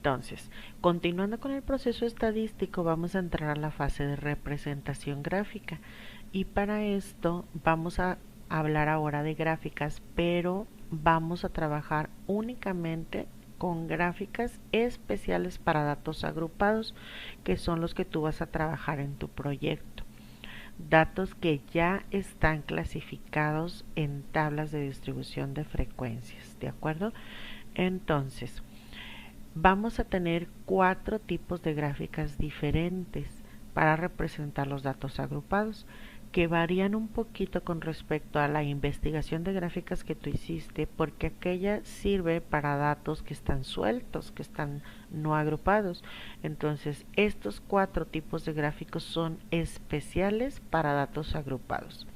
Entonces, continuando con el proceso estadístico, vamos a entrar a la fase de representación gráfica y para esto vamos a hablar ahora de gráficas, pero vamos a trabajar únicamente con gráficas especiales para datos agrupados, que son los que tú vas a trabajar en tu proyecto. Datos que ya están clasificados en tablas de distribución de frecuencias, ¿de acuerdo? Entonces, vamos a tener 4 tipos de gráficas diferentes para representar los datos agrupados, que varían un poquito con respecto a la investigación de gráficas que tú hiciste, porque aquella sirve para datos que están sueltos, que están no agrupados. Entonces, estos 4 tipos de gráficos son especiales para datos agrupados.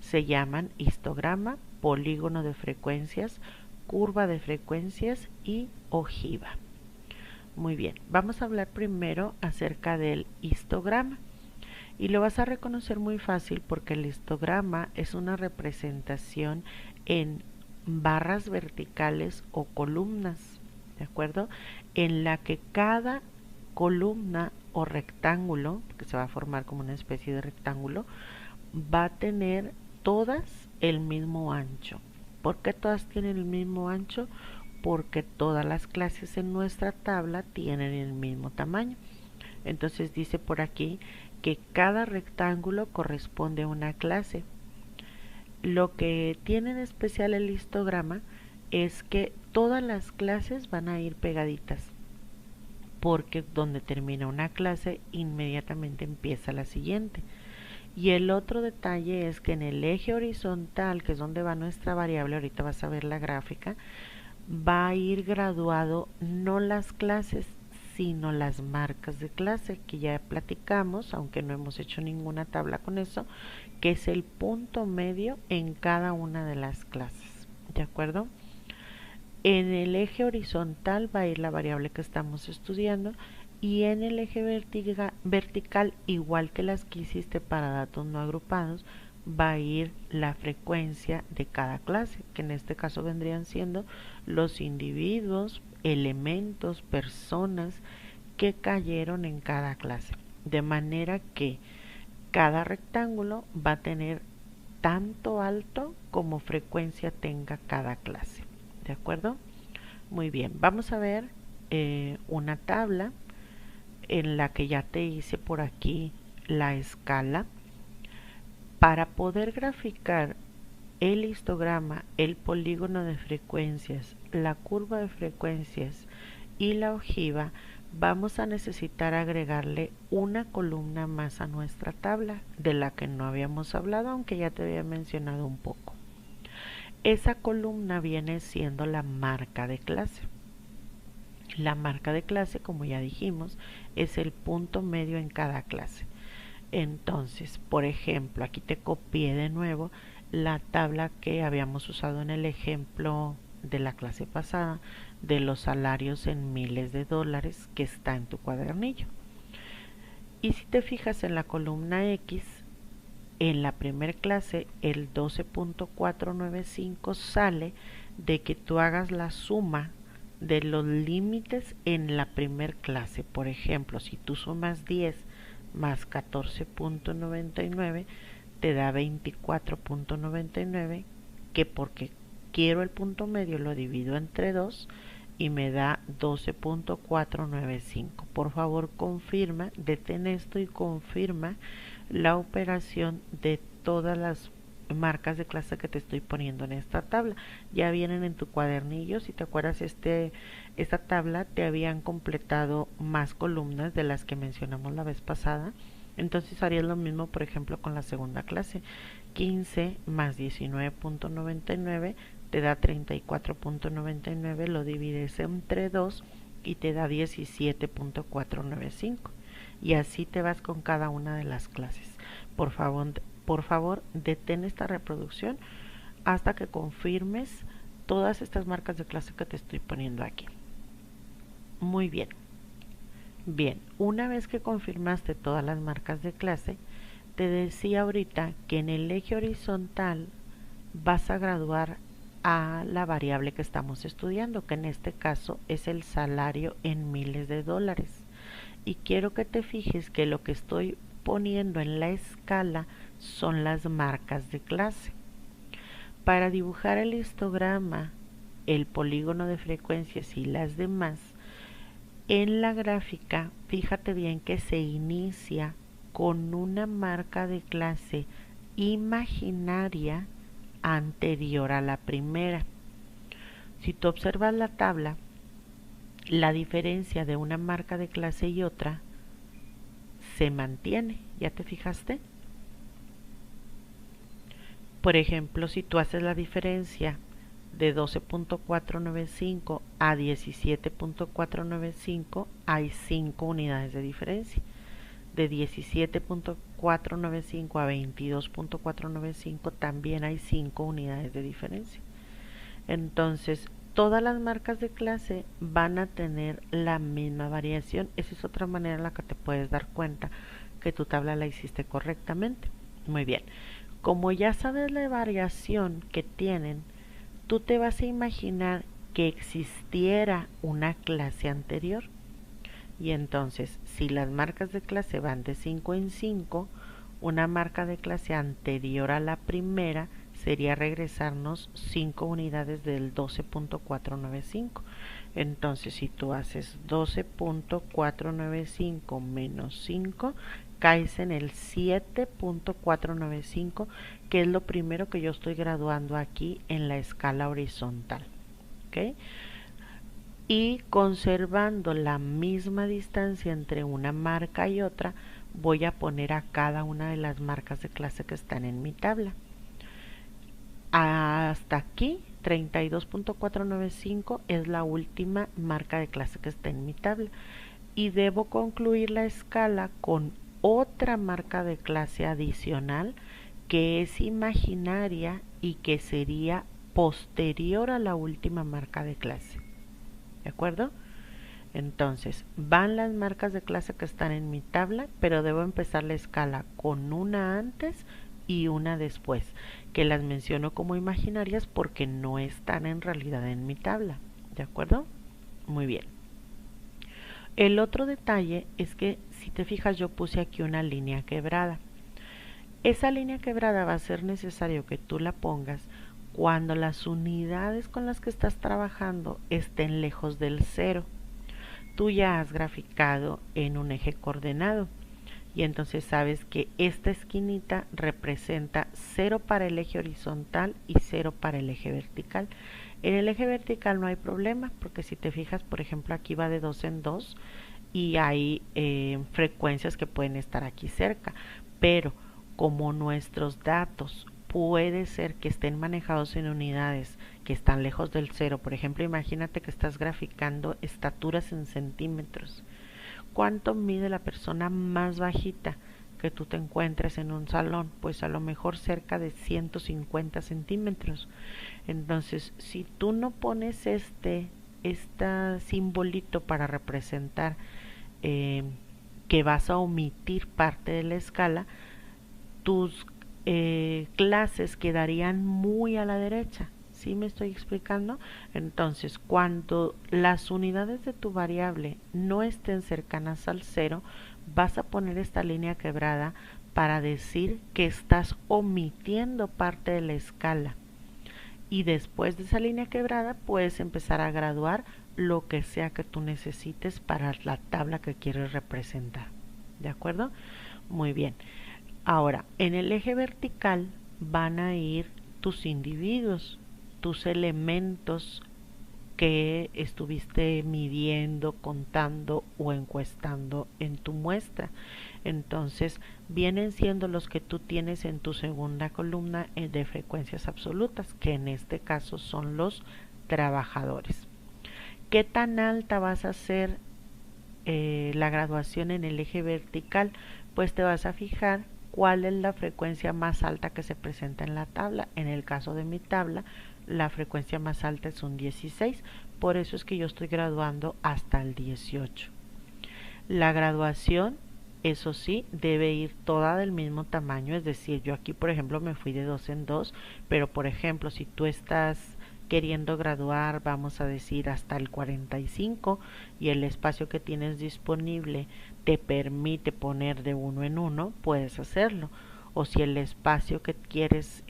Se llaman histograma, polígono de frecuencias, curva de frecuencias y ojiva. Muy bien, vamos a hablar primero acerca del histograma y lo vas a reconocer muy fácil porque el histograma es una representación en barras verticales o columnas, ¿de acuerdo? En la que cada columna o rectángulo, que se va a formar como una especie de rectángulo, va a tener todas el mismo ancho. ¿Por qué todas tienen el mismo ancho? Porque todas las clases en nuestra tabla tienen el mismo tamaño. Entonces dice por aquí que cada rectángulo corresponde a una clase. Lo que tiene en especial el histograma es que todas las clases van a ir pegaditas, porque donde termina una clase inmediatamente empieza la siguiente. Y el otro detalle es que en el eje horizontal, que es donde va nuestra variable, ahorita vas a ver la gráfica, va a ir graduado no las clases, sino las marcas de clase, que ya platicamos, aunque no hemos hecho ninguna tabla con eso, que es el punto medio en cada una de las clases. ¿De acuerdo? En el eje horizontal va a ir la variable que estamos estudiando y en el eje vertical, igual que las que hiciste para datos no agrupados, va a ir la frecuencia de cada clase, que en este caso vendrían siendo los individuos, elementos, personas que cayeron en cada clase. De manera que cada rectángulo va a tener tanto alto como frecuencia tenga cada clase. ¿De acuerdo? Muy bien, vamos a ver una tabla en la que ya te hice por aquí la escala. Para poder graficar el histograma, el polígono de frecuencias, la curva de frecuencias y la ojiva, vamos a necesitar agregarle una columna más a nuestra tabla, de la que no habíamos hablado, aunque ya te había mencionado un poco. Esa columna viene siendo la marca de clase. La marca de clase, como ya dijimos, es el punto medio en cada clase. Entonces, por ejemplo, aquí te copié de nuevo la tabla que habíamos usado en el ejemplo de la clase pasada de los salarios en miles de dólares, que está en tu cuadernillo. Y si te fijas en la columna X, en la primera clase el 12.495 sale de que tú hagas la suma de los límites en la primera clase. Por ejemplo, si tú sumas 10 más 14.99 te da 24.99, que porque quiero el punto medio lo divido entre 2 y me da 12.495. Por favor, confirma, detén esto y confirma la operación de todas las marcas de clase que te estoy poniendo en esta tabla. Ya vienen en tu cuadernillo. Si te acuerdas, esta tabla te habían completado más columnas de las que mencionamos la vez pasada. Entonces harías lo mismo, por ejemplo, con la segunda clase. 15 más 19.99 te da 34.99, lo divides entre 2 y te da 17.495. Y así te vas con cada una de las clases. Por favor, detén esta reproducción hasta que confirmes todas estas marcas de clase que te estoy poniendo aquí. Muy bien. Bien, una vez que confirmaste todas las marcas de clase, te decía ahorita que en el eje horizontal vas a graduar a la variable que estamos estudiando, que en este caso es el salario en miles de dólares. Y quiero que te fijes que lo que estoy poniendo en la escala son las marcas de clase. Para dibujar el histograma, el polígono de frecuencias y las demás, en la gráfica, fíjate bien que se inicia con una marca de clase imaginaria anterior a la primera. Si tú observas la tabla, la diferencia de una marca de clase y otra se mantiene. ¿Ya te fijaste? Por ejemplo, si tú haces la diferencia de 12.495 a 17.495, hay 5 unidades de diferencia. De 17.495 a 22.495 también hay 5 unidades de diferencia. Entonces, todas las marcas de clase van a tener la misma variación. Esa es otra manera en la que te puedes dar cuenta que tu tabla la hiciste correctamente. Muy bien. Como ya sabes la variación que tienen, tú te vas a imaginar que existiera una clase anterior. Y entonces, si las marcas de clase van de 5 en 5, una marca de clase anterior a la primera sería regresarnos 5 unidades del 12.495. Entonces, si tú haces 12.495 menos 5, caes en el 7.495, que es lo primero que yo estoy graduando aquí en la escala horizontal. ¿Ok? Y conservando la misma distancia entre una marca y otra, voy a poner a cada una de las marcas de clase que están en mi tabla. Hasta aquí, 32.495 es la última marca de clase que está en mi tabla. Y debo concluir la escala con otra marca de clase adicional que es imaginaria y que sería posterior a la última marca de clase. ¿De acuerdo? Entonces, van las marcas de clase que están en mi tabla, pero debo empezar la escala con una antes y una después, que las menciono como imaginarias porque no están en realidad en mi tabla. ¿De acuerdo? Muy bien. El otro detalle es que, si te fijas, yo puse aquí una línea quebrada. Esa línea quebrada va a ser necesario que tú la pongas cuando las unidades con las que estás trabajando estén lejos del cero. Tú ya has graficado en un eje coordenado y entonces sabes que esta esquinita representa 0 para el eje horizontal y 0 para el eje vertical. En el eje vertical no hay problema porque, si te fijas, por ejemplo, aquí va de 2 en 2 y hay frecuencias que pueden estar aquí cerca, pero como nuestros datos puede ser que estén manejados en unidades que están lejos del cero. Por ejemplo, imagínate que estás graficando estaturas en centímetros. ¿Cuánto mide la persona más bajita que tú te encuentres en un salón? Pues a lo mejor cerca de 150 centímetros. Entonces, si tú no pones este simbolito para representar que vas a omitir parte de la escala, tus clases quedarían muy a la derecha. ¿Sí me estoy explicando? Entonces, cuando las unidades de tu variable no estén cercanas al cero, vas a poner esta línea quebrada para decir que estás omitiendo parte de la escala. Y después de esa línea quebrada puedes empezar a graduar lo que sea que tú necesites para la tabla que quieres representar. ¿De acuerdo? Muy bien. Ahora, en el eje vertical van a ir tus individuos, tus elementos que estuviste midiendo, contando o encuestando en tu muestra. Entonces, vienen siendo los que tú tienes en tu segunda columna de frecuencias absolutas, que en este caso son los trabajadores. ¿Qué tan alta vas a hacer la graduación en el eje vertical? Pues te vas a fijar cuál es la frecuencia más alta que se presenta en la tabla. En el caso de mi tabla, la frecuencia más alta es un 16, por eso es que yo estoy graduando hasta el 18. La graduación, eso sí, debe ir toda del mismo tamaño, es decir, yo aquí por ejemplo me fui de 2 en 2, pero por ejemplo si tú estás queriendo graduar, vamos a decir hasta el 45, y el espacio que tienes disponible te permite poner de uno en uno, puedes hacerlo. O si el espacio que quieres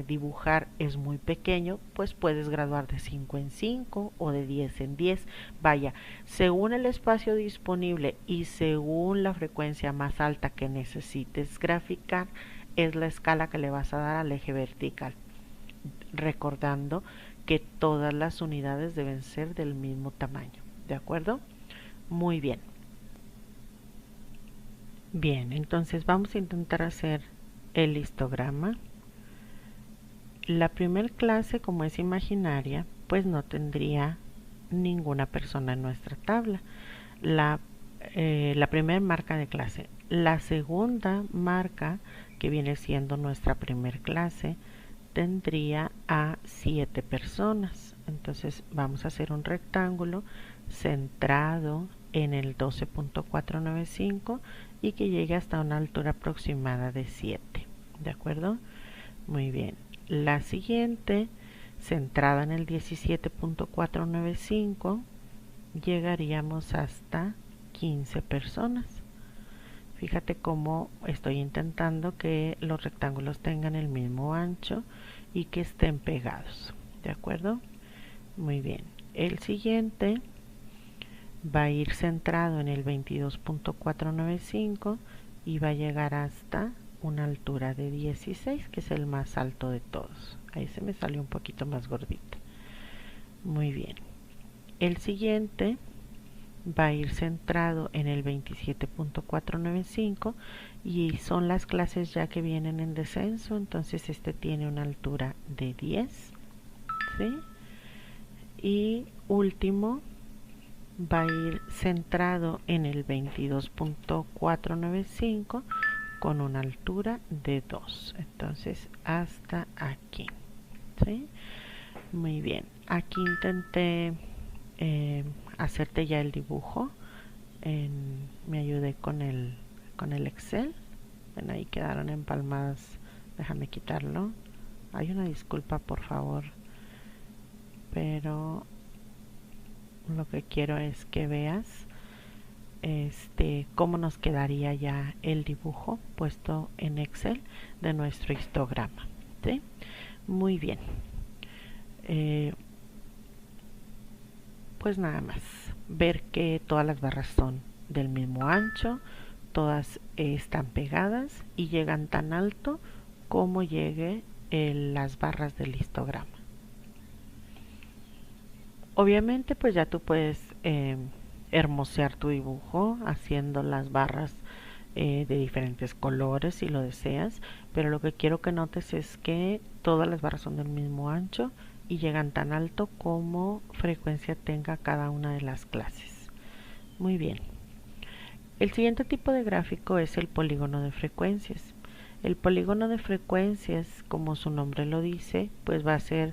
dibujar es muy pequeño, pues puedes graduar de 5 en 5 o de 10 en 10. Vaya, según el espacio disponible y según la frecuencia más alta que necesites graficar, es la escala que le vas a dar al eje vertical, recordando que todas las unidades deben ser del mismo tamaño, ¿de acuerdo? Muy bien. Bien, entonces vamos a intentar hacer el histograma. La primer clase, como es imaginaria, pues no tendría ninguna persona en nuestra tabla. La primera marca de clase. La segunda marca, que viene siendo nuestra primer clase, tendría a 7 personas. Entonces vamos a hacer un rectángulo centrado en el 12.495 y que llegue hasta una altura aproximada de 7. ¿De acuerdo? Muy bien. La siguiente, centrada en el 17.495, llegaríamos hasta 15 personas. Fíjate cómo estoy intentando que los rectángulos tengan el mismo ancho y que estén pegados. ¿De acuerdo? Muy bien. El siguiente va a ir centrado en el 22.495 y va a llegar hasta una altura de 16, que es el más alto de todos. Ahí se me salió un poquito más gordito. Muy bien. El siguiente va a ir centrado en el 27.495 y son las clases ya que vienen en descenso, entonces este tiene una altura de 10, ¿sí? Y último va a ir centrado en el 22.495 con una altura de 2, entonces hasta aquí, ¿sí? Muy bien, aquí intenté hacerte ya el dibujo. Me ayudé con el Excel. Bueno, ahí quedaron empalmadas. Déjame quitarlo. Hay una disculpa, por favor, pero lo que quiero es que veas cómo nos quedaría ya el dibujo puesto en Excel de nuestro histograma, ¿sí? Muy bien. Pues nada más ver que todas las barras son del mismo ancho, todas están pegadas y llegan tan alto como llegue las barras del histograma. Obviamente pues ya tú puedes hermosear tu dibujo haciendo las barras de diferentes colores si lo deseas, pero lo que quiero que notes es que todas las barras son del mismo ancho y llegan tan alto como frecuencia tenga cada una de las clases. Muy bien. El siguiente tipo de gráfico es el polígono de frecuencias. El polígono de frecuencias, como su nombre lo dice, pues va a ser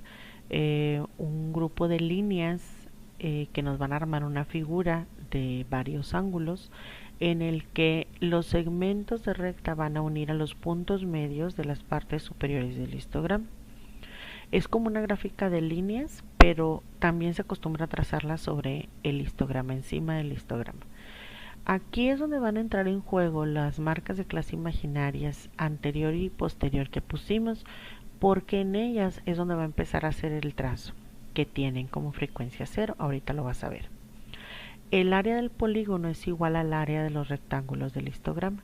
un grupo de líneas que nos van a armar una figura de varios ángulos en el que los segmentos de recta van a unir a los puntos medios de las partes superiores del histograma. Es como una gráfica de líneas, pero también se acostumbra a trazarla sobre el histograma, encima del histograma. Aquí es donde van a entrar en juego las marcas de clase imaginarias anterior y posterior que pusimos, porque en ellas es donde va a empezar a hacer el trazo, que tienen como frecuencia 0, ahorita lo vas a ver. El área del polígono es igual al área de los rectángulos del histograma.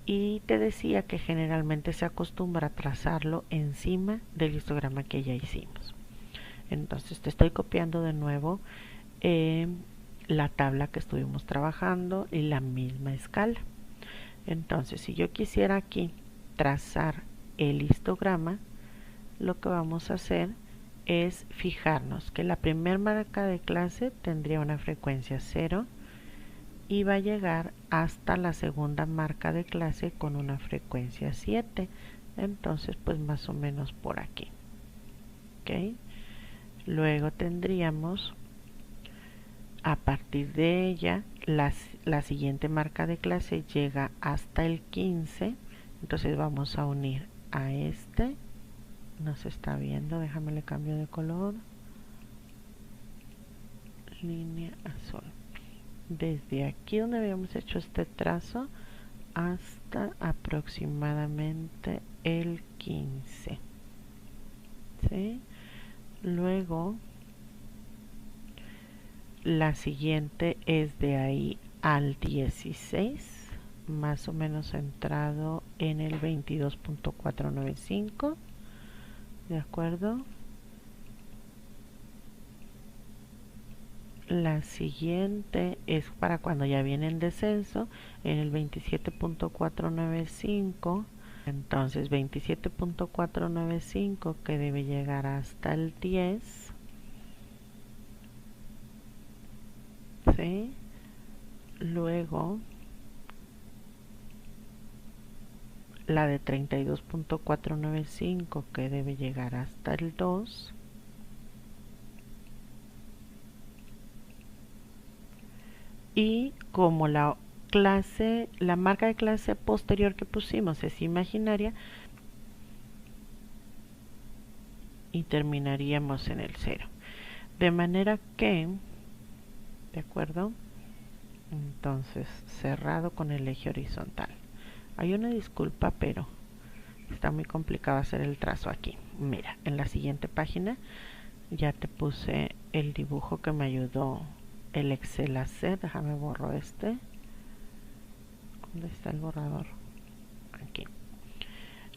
Y te decía que generalmente se acostumbra a trazarlo encima del histograma que ya hicimos. Entonces te estoy copiando de nuevo la tabla que estuvimos trabajando y la misma escala. Entonces si yo quisiera aquí trazar el histograma, lo que vamos a hacer es fijarnos que la primera marca de clase tendría una frecuencia 0 y va a llegar hasta la segunda marca de clase con una frecuencia 7, entonces pues más o menos por aquí, ¿ok? Luego tendríamos a partir de ella la siguiente marca de clase llega hasta el 15, entonces vamos a unir a este no se está viendo, déjame le cambio de color, línea azul, desde aquí donde habíamos hecho este trazo hasta aproximadamente el 15, ¿sí? Luego la siguiente es de ahí al 16, más o menos centrado en el 22.495, ¿de acuerdo? La siguiente es para cuando ya viene el descenso en el 27.495. Entonces 27.495 que debe llegar hasta el 10, ¿sí? Luego la de 32.495 que debe llegar hasta el 2. Y como la marca de clase posterior que pusimos es imaginaria, y terminaríamos en el 0. De manera que, ¿de acuerdo? Entonces, cerrado con el eje horizontal. Hay una disculpa, pero está muy complicado hacer el trazo aquí. Mira, en la siguiente página ya te puse el dibujo que me ayudó el Excel a hacer. Déjame borro este. ¿Dónde está el borrador? Aquí.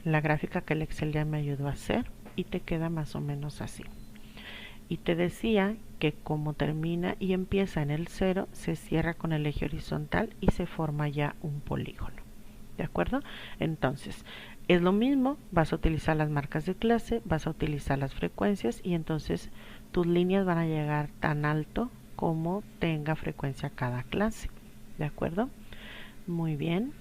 La gráfica que el Excel ya me ayudó a hacer y te queda más o menos así. Y te decía que como termina y empieza en el 0, se cierra con el eje horizontal y se forma ya un polígono. ¿De acuerdo? Entonces, es lo mismo, vas a utilizar las marcas de clase, vas a utilizar las frecuencias y entonces tus líneas van a llegar tan alto como tenga frecuencia cada clase. ¿De acuerdo? Muy bien.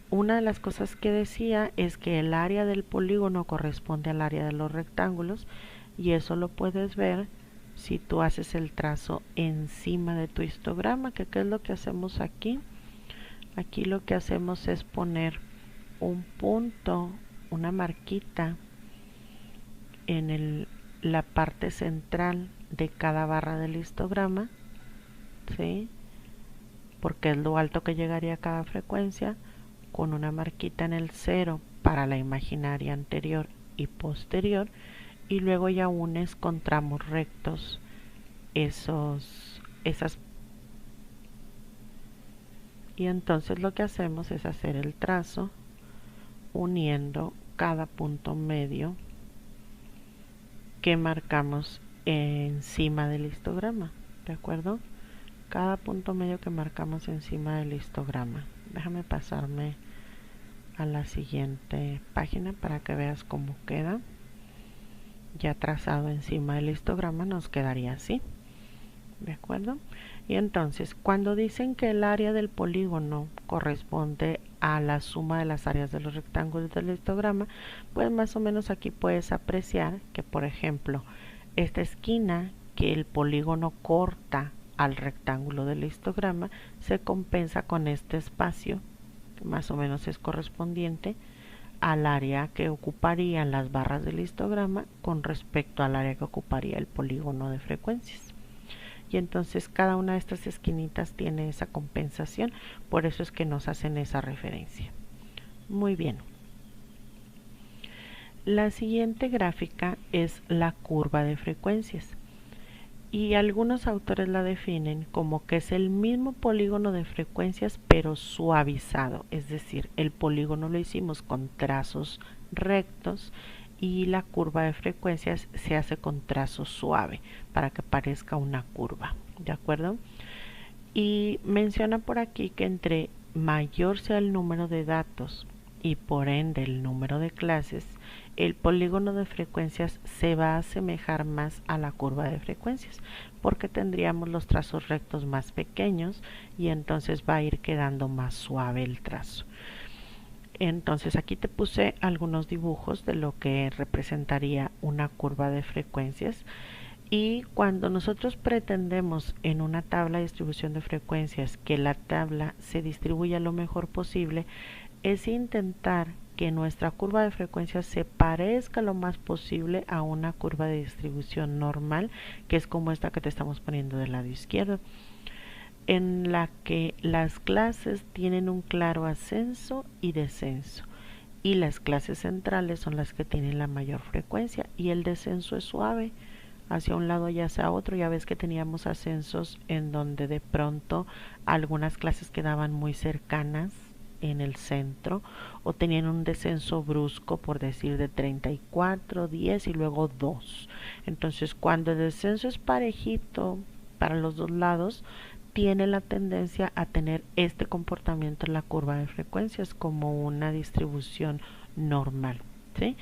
Una de las cosas que decía es que el área del polígono corresponde al área de los rectángulos y eso lo puedes ver si tú haces el trazo encima de tu histograma, que ¿qué es lo que hacemos aquí? Aquí lo que hacemos es poner un punto, una marquita en la parte central de cada barra del histograma, ¿sí? Porque es lo alto que llegaría a cada frecuencia, con una marquita en el 0 para la imaginaria anterior y posterior, y luego ya unes con tramos rectos esas, y entonces lo que hacemos es hacer el trazo uniendo cada punto medio que marcamos encima del histograma, ¿de acuerdo? Cada punto medio que marcamos encima del histograma. Déjame pasarme a la siguiente página para que veas cómo queda. Ya trazado encima del histograma nos quedaría así, ¿de acuerdo? Y entonces, cuando dicen que el área del polígono corresponde a la suma de las áreas de los rectángulos del histograma, pues más o menos aquí puedes apreciar que, por ejemplo, esta esquina que el polígono corta al rectángulo del histograma se compensa con este espacio, que más o menos es correspondiente al área que ocuparían las barras del histograma con respecto al área que ocuparía el polígono de frecuencias. Y entonces cada una de estas esquinitas tiene esa compensación, por eso es que nos hacen esa referencia. Muy bien. La siguiente gráfica es la curva de frecuencias. Y algunos autores la definen como que es el mismo polígono de frecuencias pero suavizado, es decir, el polígono lo hicimos con trazos rectos y la curva de frecuencias se hace con trazo suave para que parezca una curva, ¿de acuerdo? Y menciona por aquí que entre mayor sea el número de datos y por ende el número de clases, el polígono de frecuencias se va a asemejar más a la curva de frecuencias, porque tendríamos los trazos rectos más pequeños y entonces va a ir quedando más suave el trazo. Entonces aquí te puse algunos dibujos de lo que representaría una curva de frecuencias. Y cuando nosotros pretendemos en una tabla de distribución de frecuencias que la tabla se distribuya lo mejor posible, es intentar que nuestra curva de frecuencia se parezca lo más posible a una curva de distribución normal, que es como esta que te estamos poniendo del lado izquierdo, en la que las clases tienen un claro ascenso y descenso, y las clases centrales son las que tienen la mayor frecuencia y el descenso es suave hacia un lado y hacia otro. Ya ves que teníamos ascensos en donde de pronto algunas clases quedaban muy cercanas en el centro, o tenían un descenso brusco, por decir, de 34, 10 y luego 2. Entonces, cuando el descenso es parejito para los dos lados, tiene la tendencia a tener este comportamiento en la curva de frecuencias como una distribución normal, ¿sí?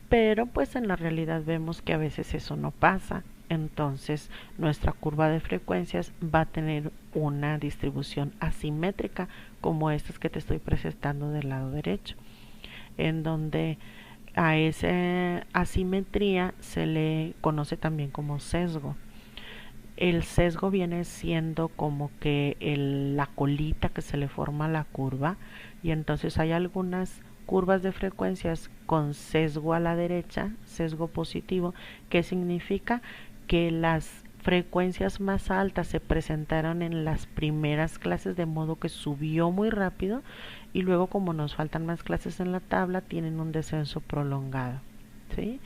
Pero pues en la realidad vemos que a veces eso no pasa. Entonces nuestra curva de frecuencias va a tener una distribución asimétrica, como estas que te estoy presentando del lado derecho, en donde a esa asimetría se le conoce también como sesgo. El sesgo viene siendo como que la colita que se le forma a la curva, y entonces hay algunas curvas de frecuencias con sesgo a la derecha, sesgo positivo, que significa que las frecuencias más altas se presentaron en las primeras clases, de modo que subió muy rápido, y luego, como nos faltan más clases en la tabla, tienen un descenso prolongado, ¿sí?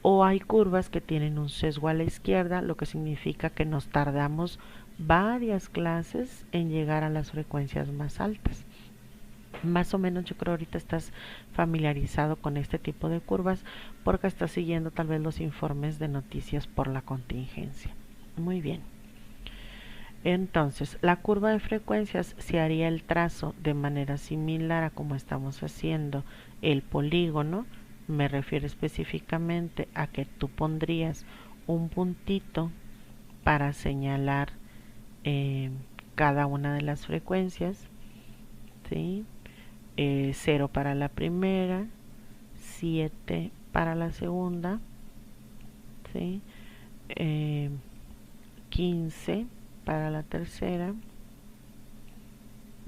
O hay curvas que tienen un sesgo a la izquierda, lo que significa que nos tardamos varias clases en llegar a las frecuencias más altas. Más o menos yo creo ahorita estás familiarizado con este tipo de curvas porque estás siguiendo tal vez los informes de noticias por la contingencia. Muy bien. Entonces, la curva de frecuencias se haría el trazo de manera similar a como estamos haciendo el polígono. Me refiero específicamente a que tú pondrías un puntito para señalar cada una de las frecuencias, ¿sí? 0 para la primera, 7 para la segunda, ¿sí? 15 para la tercera,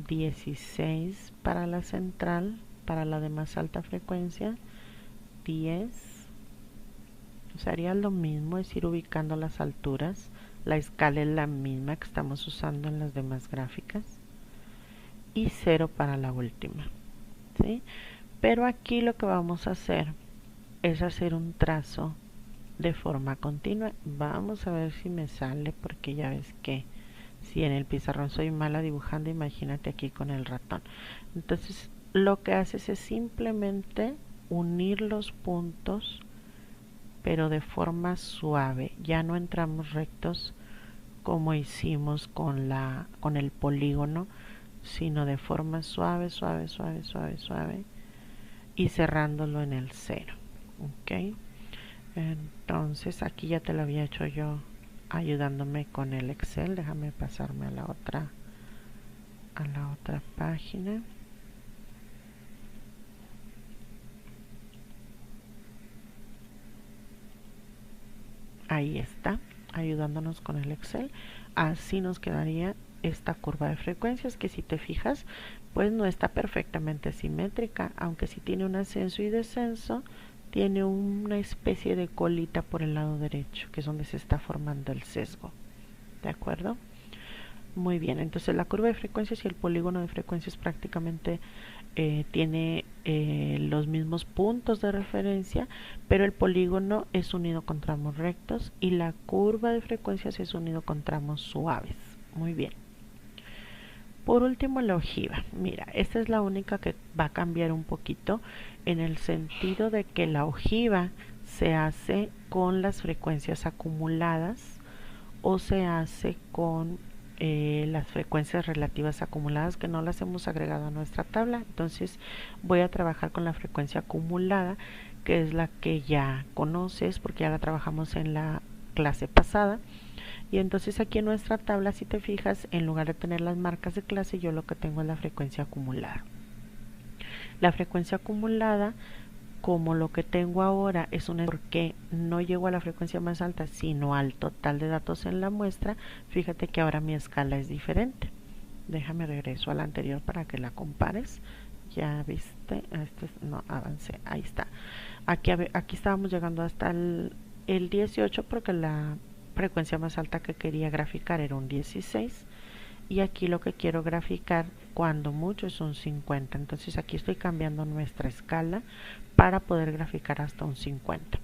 16 para la central, para la de más alta frecuencia, 10. O sea, haría lo mismo, es ir ubicando las alturas. La escala es la misma que estamos usando en las demás gráficas, y 0 para la última, ¿sí? Pero aquí lo que vamos a hacer es hacer un trazo de forma continua. Vamos a ver si me sale, porque ya ves que si en el pizarrón soy mala dibujando, imagínate aquí con el ratón. Entonces lo que haces es simplemente unir los puntos, pero de forma suave. Ya no entramos rectos como hicimos con el polígono, sino de forma suave, suave, suave, suave, suave, y cerrándolo en el 0. Ok, entonces aquí ya te lo había hecho yo ayudándome con el Excel. Déjame pasarme a la otra página. Ahí está, ayudándonos con el Excel. Así nos quedaría esta curva de frecuencias, que si te fijas, pues no está perfectamente simétrica, aunque sí tiene un ascenso y descenso. Tiene una especie de colita por el lado derecho, que es donde se está formando el sesgo. ¿De acuerdo? Muy bien, entonces la curva de frecuencias y el polígono de frecuencias prácticamente tiene los mismos puntos de referencia, pero el polígono es unido con tramos rectos y la curva de frecuencias es unido con tramos suaves. Muy bien. Por último, la ojiva. Mira, esta es la única que va a cambiar un poquito, en el sentido de que la ojiva se hace con las frecuencias acumuladas o se hace con las frecuencias relativas acumuladas, que no las hemos agregado a nuestra tabla. Entonces voy a trabajar con la frecuencia acumulada, que es la que ya conoces porque ya la trabajamos en la clase pasada. Y entonces aquí en nuestra tabla, si te fijas, en lugar de tener las marcas de clase, yo lo que tengo es la frecuencia acumulada. La frecuencia acumulada, como lo que tengo ahora es un porque no llego a la frecuencia más alta, sino al total de datos en la muestra, fíjate que ahora mi escala es diferente. Déjame regreso a la anterior para que la compares. Ya viste, no avancé, ahí está. Aquí estábamos llegando hasta el 18 porque la frecuencia más alta que quería graficar era un 16 y aquí lo que quiero graficar cuando mucho es un 50. Entonces aquí estoy cambiando nuestra escala para poder graficar hasta un 50.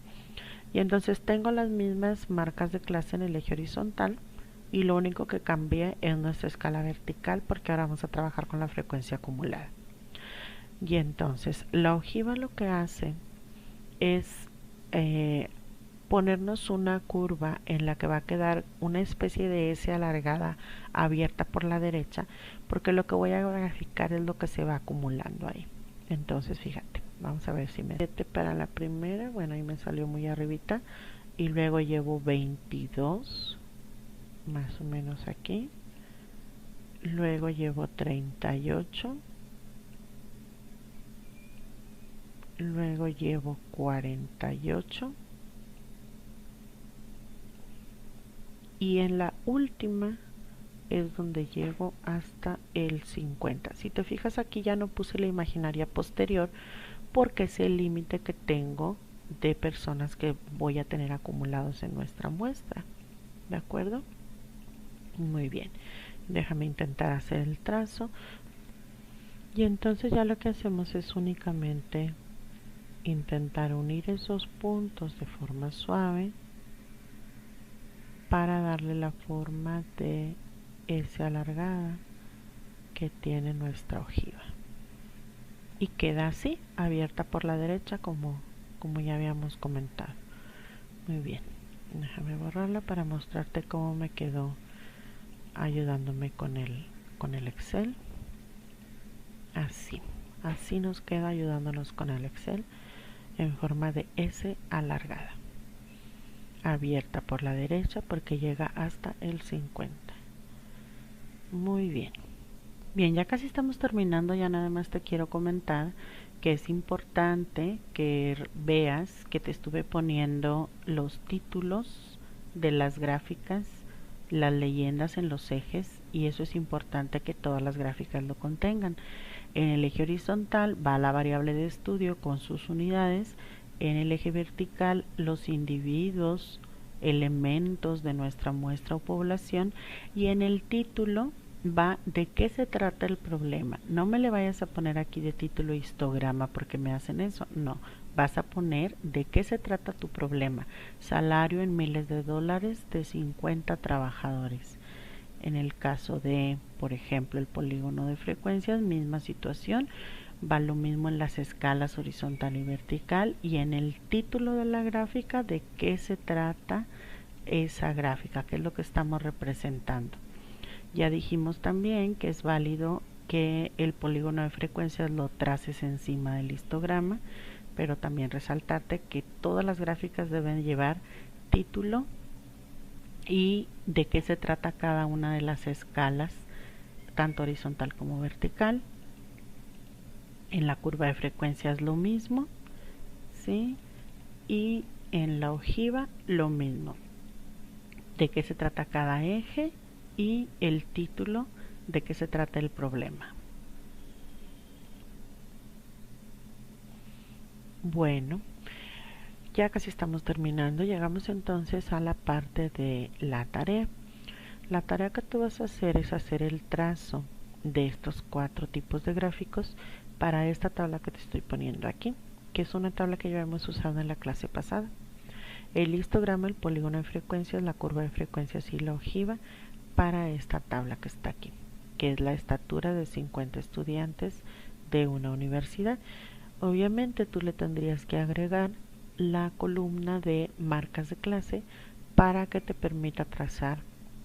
Y entonces tengo las mismas marcas de clase en el eje horizontal y lo único que cambié es nuestra escala vertical porque ahora vamos a trabajar con la frecuencia acumulada. Y entonces la ojiva lo que hace es ponernos una curva en la que va a quedar una especie de S alargada abierta por la derecha, porque lo que voy a graficar es lo que se va acumulando ahí. Entonces fíjate, vamos a ver si me 7 para la primera, bueno, ahí me salió muy arribita, y luego llevo 22 más o menos aquí, luego llevo 38, luego llevo 48 y en la última es donde llego hasta el 50. Si te fijas, aquí ya no puse la imaginaria posterior porque es el límite que tengo de personas que voy a tener acumulados en nuestra muestra. ¿De acuerdo? Muy bien, déjame intentar hacer el trazo y entonces ya lo que hacemos es únicamente intentar unir esos puntos de forma suave para darle la forma de S alargada que tiene nuestra ojiva y queda así, abierta por la derecha como ya habíamos comentado. Muy bien, déjame borrarla para mostrarte cómo me quedó ayudándome con el Excel. Así nos queda ayudándonos con el Excel en forma de S alargada, abierta por la derecha porque llega hasta el 50. Muy bien. Bien, ya casi estamos terminando, ya nada más te quiero comentar que es importante que veas que te estuve poniendo los títulos de las gráficas, las leyendas en los ejes, y eso es importante que todas las gráficas lo contengan. En el eje horizontal va la variable de estudio con sus unidades, en el eje vertical los individuos, elementos de nuestra muestra o población, y en el título va de qué se trata el problema. No me le vayas a poner aquí de título histograma porque me hacen eso, no, vas a poner de qué se trata tu problema. Salario en miles de dólares de 50 trabajadores. En el caso de, por ejemplo, el polígono de frecuencias, misma situación, va lo mismo en las escalas horizontal y vertical, y en el título de la gráfica de qué se trata esa gráfica, qué es lo que estamos representando. Ya dijimos también que es válido que el polígono de frecuencias lo traces encima del histograma, pero también resaltarte que todas las gráficas deben llevar título y de qué se trata cada una de las escalas, tanto horizontal como vertical. En la curva de frecuencias lo mismo, ¿sí? Y en la ojiva lo mismo, de qué se trata cada eje y el título de qué se trata el problema. Bueno, ya casi estamos terminando. Llegamos entonces a la parte de la tarea. La tarea que tú vas a hacer es hacer el trazo de estos 4 tipos de gráficos para esta tabla que te estoy poniendo aquí, que es una tabla que ya hemos usado en la clase pasada. El histograma, el polígono de frecuencias, la curva de frecuencias y la ojiva para esta tabla que está aquí, que es la estatura de 50 estudiantes de una universidad. Obviamente tú le tendrías que agregar la columna de marcas de clase para que te permita trazar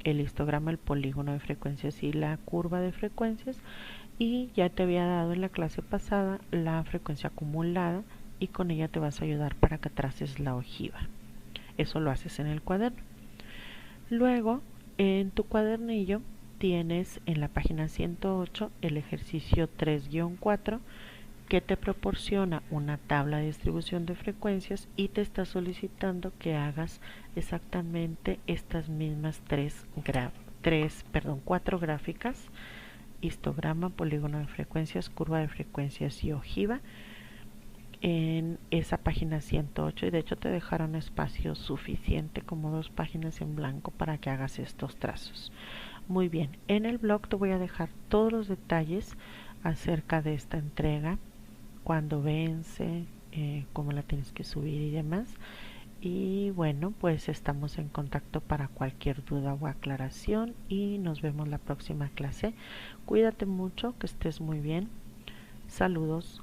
el histograma, el polígono de frecuencias y la curva de frecuencias, y ya te había dado en la clase pasada la frecuencia acumulada y con ella te vas a ayudar para que traces la ojiva. Eso lo haces en el cuaderno. Luego en tu cuadernillo tienes en la página 108 el ejercicio 3-4 que te proporciona una tabla de distribución de frecuencias y te está solicitando que hagas exactamente estas mismas 4 gráficas histograma, polígono de frecuencias, curva de frecuencias y ojiva en esa página 108, y de hecho te dejaron espacio suficiente, como 2 páginas en blanco, para que hagas estos trazos. Muy bien, en el blog te voy a dejar todos los detalles acerca de esta entrega, cuándo vence, cómo la tienes que subir y demás. Y bueno, pues estamos en contacto para cualquier duda o aclaración y nos vemos la próxima clase. Cuídate mucho, que estés muy bien. Saludos.